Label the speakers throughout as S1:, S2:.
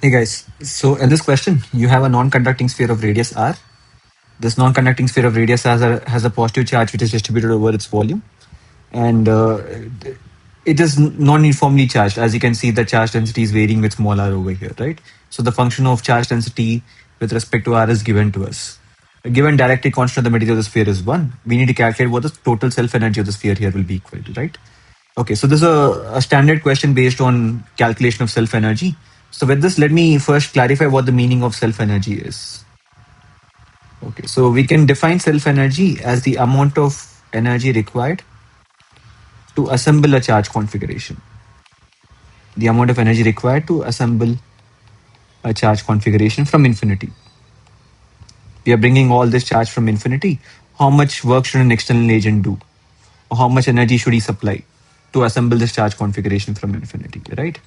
S1: Hey guys, so in this question, you have a non-conducting sphere of radius r. This non-conducting sphere of radius has a positive charge which is distributed over its volume, and it is non-uniformly charged. As you can see, the charge density is varying with small r over here, right? So the function of charge density with respect to r is given to us. A given dielectric constant of the material of the sphere is 1. We need to calculate what the total self-energy of the sphere here will be equal to, right? Okay, so this is a standard question based on calculation of self-energy. So with this, let me first clarify what the meaning of self-energy is. Okay, so we can define self-energy as the amount of energy required to assemble a charge configuration. The amount of energy required to assemble a charge configuration from infinity. We are bringing all this charge from infinity. How much work should an external agent do? Or how much energy should he supply to assemble this charge configuration from infinity, right?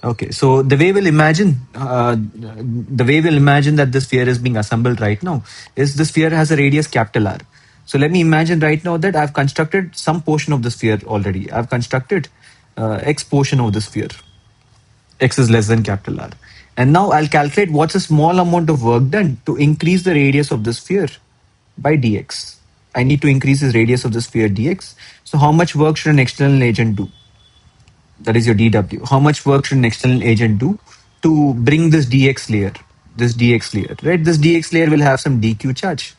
S1: Okay, so the way we'll imagine that the sphere is being assembled right now is the sphere has a radius capital R. So let me imagine right now that I've constructed some portion of the sphere already. I've constructed X portion of the sphere. X is less than capital R. And now I'll calculate what's a small amount of work done to increase the radius of the sphere by dx. I need to increase the radius of the sphere dx. So how much work should an external agent do? That is your dw. How much work should an external agent do to bring this dx layer? This dx layer, right? This dx layer will have some dq charge.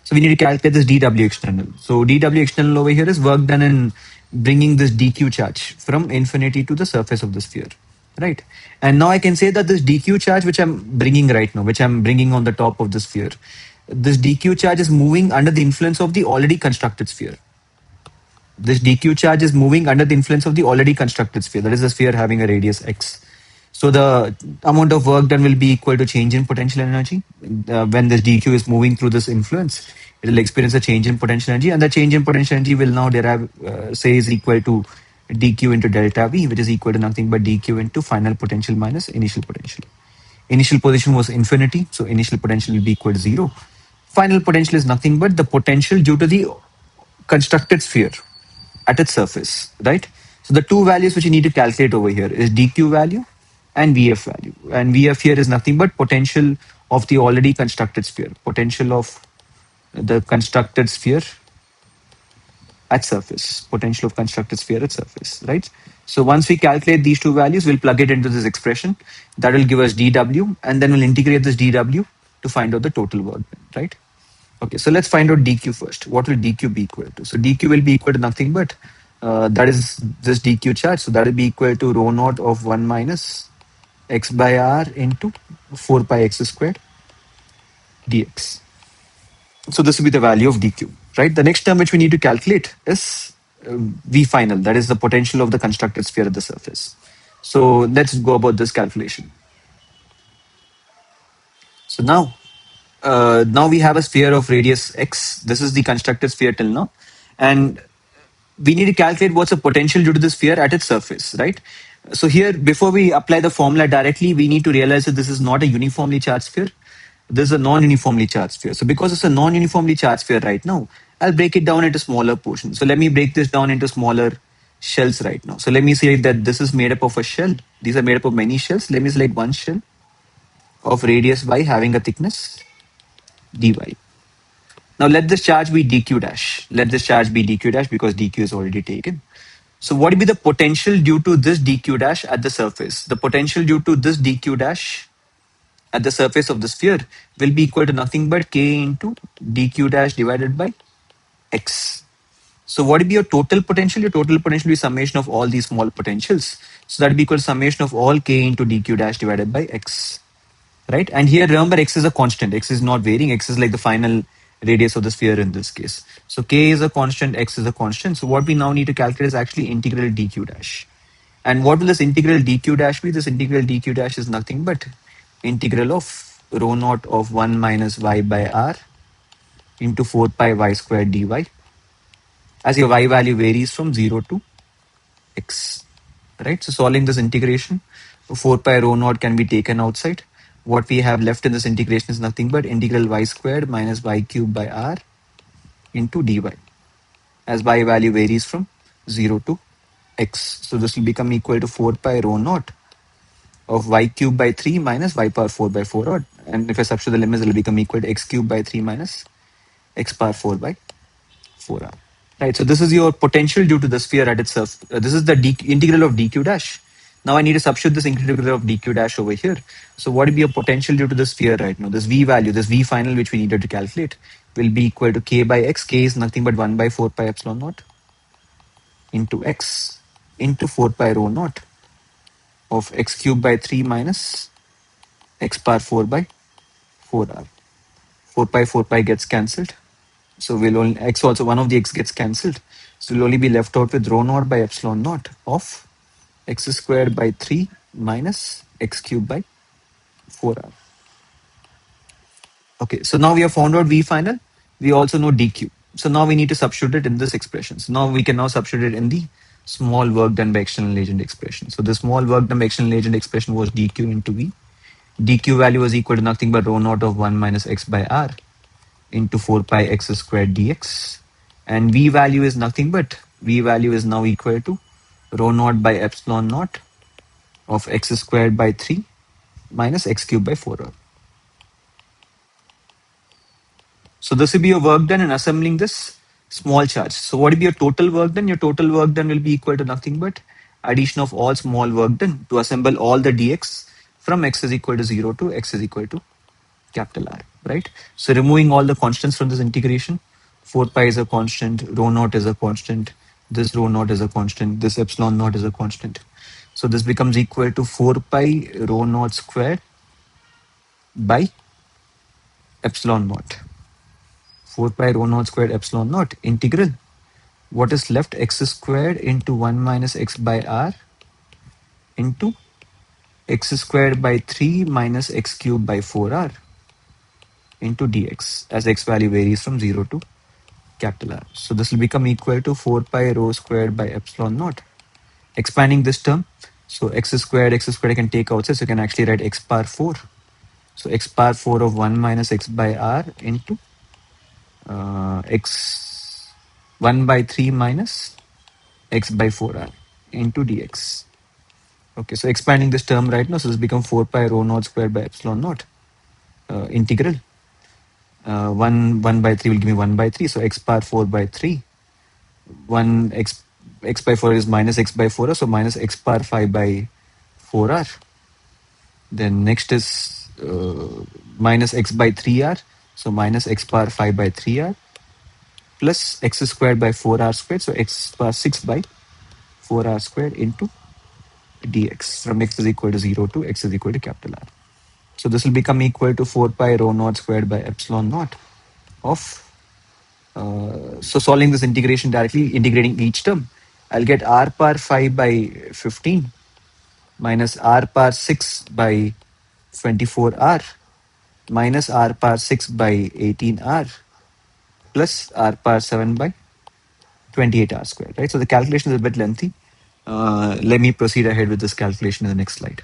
S1: So we need to calculate this dw external. So dw external over here is work done in bringing this dq charge from infinity to the surface of the sphere, right? And now I can say that this dq charge which I'm bringing right now, which I'm bringing on the top of the sphere, this dq charge is moving under the influence of the already constructed sphere. This dq charge is moving under the influence of the already constructed sphere. That is the sphere having a radius x. So the amount of work done will be equal to change in potential energy. When this dq is moving through this influence, it will experience a change in potential energy, and the change in potential energy will now derive, say, is equal to dq into delta v, which is equal to nothing but dq into final potential minus initial potential. Initial position was infinity, so initial potential will be equal to 0. Final potential is nothing but the potential due to the constructed sphere at its surface, right? So the two values which you need to calculate over here is dq value and vf value. And vf here is nothing but potential of the already constructed sphere, potential of the constructed sphere at surface, potential of constructed sphere at surface, right? So once we calculate these two values, we'll plug it into this expression. That will give us dw, and then we'll integrate this dw to find out the total work done, right? Okay, so let's find out dq first. What will dq be equal to? So dq will be equal to nothing but that is this dq charge. So that will be equal to rho naught of 1 minus x by r into 4 pi x squared dx. So this will be the value of dq, right? The next term which we need to calculate is v final. That is the potential of the constructed sphere at the surface. So let's go about this calculation. So now we have a sphere of radius x. This is the constructed sphere till now. And we need to calculate what's the potential due to the sphere at its surface, right? So here, before we apply the formula directly, we need to realize that this is not a uniformly charged sphere. This is a non-uniformly charged sphere. So because it's a non-uniformly charged sphere right now, I'll break it down into smaller portions. So let me break this down into smaller shells right now. So let me say that this is made up of a shell. These are made up of many shells. Let me select one shell of radius y having a thickness dy. Now let this charge be dq dash. Let this charge be dq dash because dq is already taken. So what will be the potential due to this dq dash at the surface? The potential due to this dq dash at the surface of the sphere will be equal to nothing but k into dq dash divided by x. So what will be your total potential? Your total potential will be summation of all these small potentials. So that will be equal to summation of all k into dq dash divided by x. Right? And here remember x is a constant. X is not varying. X is like the final radius of the sphere in this case. So k is a constant, x is a constant. So what we now need to calculate is actually integral dq dash. And what will this integral dq dash be? This integral dq dash is nothing but integral of rho naught of 1 minus y by r into 4 pi y squared dy, as your y value varies from 0 to x. Right? So solving this integration, 4 pi rho naught can be taken outside. What we have left in this integration is nothing but integral y squared minus y cubed by r into dy, as y value varies from 0 to x. So this will become equal to 4 pi rho naught of y cube by 3 minus y power 4 by 4 odd. And if I substitute the limits, it will become equal to x cube by 3 minus x power 4 by 4r. Right, so this is your potential due to the sphere at itself. This is the integral of dq dash. Now I need to substitute this integral of dq dash over here. So what will be your potential due to the sphere right now? This v value, this v final which we needed to calculate will be equal to k by x. K is nothing but 1 by 4 pi epsilon naught into x into 4 pi rho naught of x cube by 3 minus x power 4 by 4r. 4 pi gets cancelled. So we'll only x also one of the x gets cancelled. So we'll only be left out with rho naught by epsilon naught of x squared by 3 minus x cubed by 4r. Okay, so now we have found out v final. We also know dq. So now we need to substitute it in this expression. So now we can now substitute it in the small work done by external agent expression. So the small work done by external agent expression was dq into v. Dq value was equal to nothing but rho naught of 1 minus x by r into 4 pi x squared dx. And v value is nothing but v value is now equal to rho naught by epsilon naught of x squared by 3 minus x cubed by 4r. So this will be your work done in assembling this small charge. So what will be your total work done? Your total work done will be equal to nothing but addition of all small work done to assemble all the dx from x is equal to 0 to x is equal to capital R, right? So removing all the constants from this integration, 4 pi is a constant, rho naught is a constant, this rho naught is a constant, this epsilon naught is a constant. So this becomes equal to 4 pi rho naught squared by epsilon naught. 4 pi rho naught squared epsilon naught integral. What is left? X squared into 1 minus x by r into x squared by 3 minus x cubed by 4r into dx as x value varies from 0 to capital R. So this will become equal to 4 pi rho squared by epsilon naught. Expanding this term, so x squared I can take outside, so you can actually write x power 4. So x power 4 of 1 minus x by r into x 1 by 3 minus x by 4r into dx. Okay, so expanding this term right now, so this becomes 4 pi rho naught squared by epsilon naught integral. 1 by 3 will give me 1 by 3, so x power 4 by 3. 1 x by 4 is minus x by 4r, so minus x power 5 by 4r. Then next is minus x by 3r, so minus x power 5 by 3r plus x squared by 4r squared, so x power 6 by 4r squared into dx from x is equal to 0 to x is equal to capital R. So this will become equal to 4 pi rho naught squared by epsilon naught of so solving this integration directly, integrating each term, I'll get r power 5 by 15 minus r power 6 by 24r minus r power 6 by 18r plus r power 7 by 28r squared, right? So the calculation is a bit lengthy. Let me proceed ahead with this calculation in the next slide.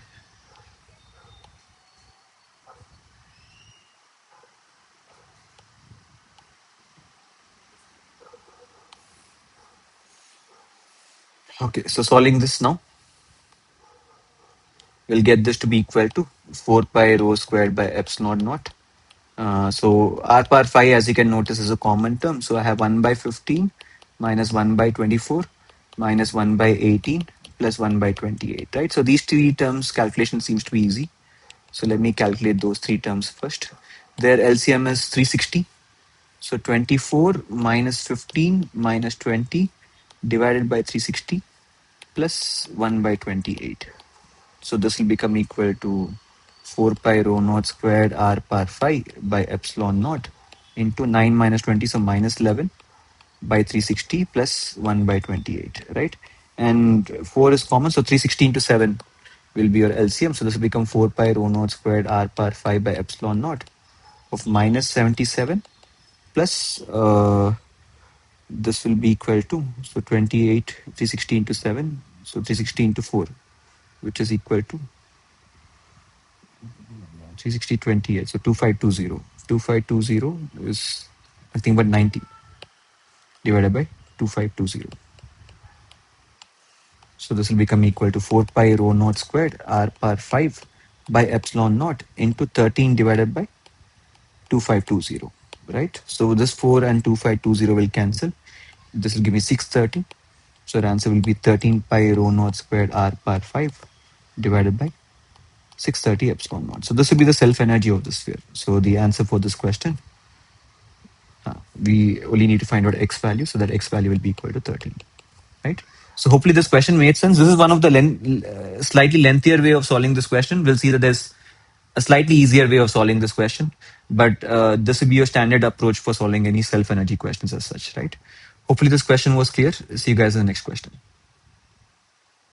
S1: Okay, so solving this now, we'll get this to be equal to 4 pi rho squared by epsilon naught. So r power 5, as you can notice, is a common term. So I have 1 by 15 minus 1 by 24 minus 1 by 18 plus 1 by 28, right? So these three terms calculation seems to be easy. So let me calculate those three terms first. Their LCM is 360. So 24 minus 15 minus 20 divided by 360 plus 1 by 28. So this will become equal to 4 pi rho naught squared r power 5 by epsilon naught into 9 minus 20, so minus 11 by 360 plus 1 by 28, right? And 4 is common, so 360 into 7 will be your LCM. So this will become 4 pi rho naught squared r power 5 by epsilon naught of minus 77 plus this will be equal to, so 28, 360 into 7, so 360 into 4, which is equal to 360, 28, so 2520. 2520 is nothing but 90 divided by 2520. So this will become equal to 4 pi rho naught squared r power 5 by epsilon naught into 13 divided by 2520, right? So this 4 and 2520 will cancel. This will give me 630. So the answer will be 13 pi rho naught squared r power 5 divided by 630 epsilon naught. So this will be the self energy of the sphere. So the answer for this question, we only need to find out x value, so that x value will be equal to 13, right? So hopefully this question made sense. This is one of the slightly lengthier way of solving this question. We'll see that there's a slightly easier way of solving this question, but this will be your standard approach for solving any self energy questions as such, right? Hopefully this question was clear. See you guys in the next question.